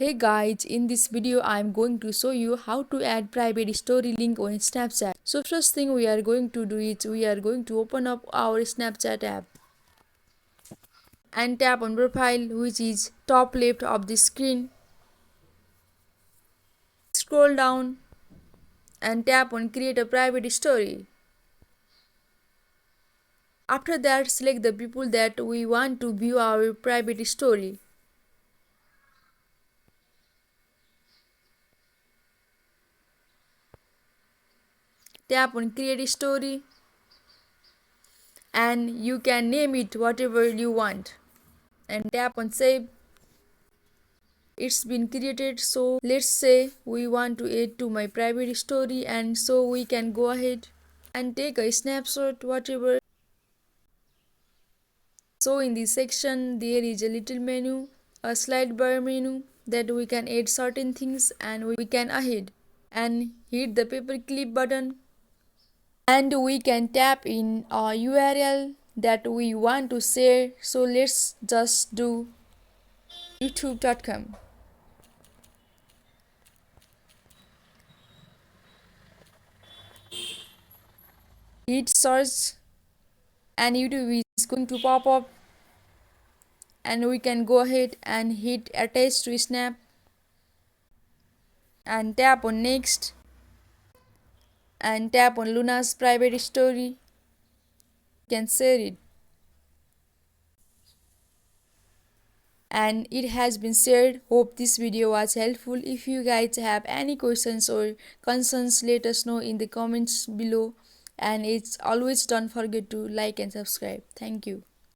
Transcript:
Hey guys, in this video I am going to show you how to add private story link on Snapchat. So first thing we are going to do is we are going to open up our Snapchat app and tap on profile, which is top left of the screen. Scroll down and tap on create a private story. After that, select the people that we want to view our private story. Tap on create story and you can name it whatever you want and tap on save. It's been created. So let's say we want to add to my private story, and so we can go ahead and take a snapshot whatever. So in this section there is a little menu, a slide bar menu, that we can add certain things, and we can ahead and hit the paperclip button, and we can tap in a URL that we want to share. So let's just do youtube.com. Hit search and YouTube is going to pop up, and we can go ahead and hit attach to snap and tap on next and tap on Luna's private story. You can share it, and it has been shared. Hope this video was helpful. If you guys have any questions or concerns, let us know in the comments below, and it's always don't forget to like and subscribe. Thank you.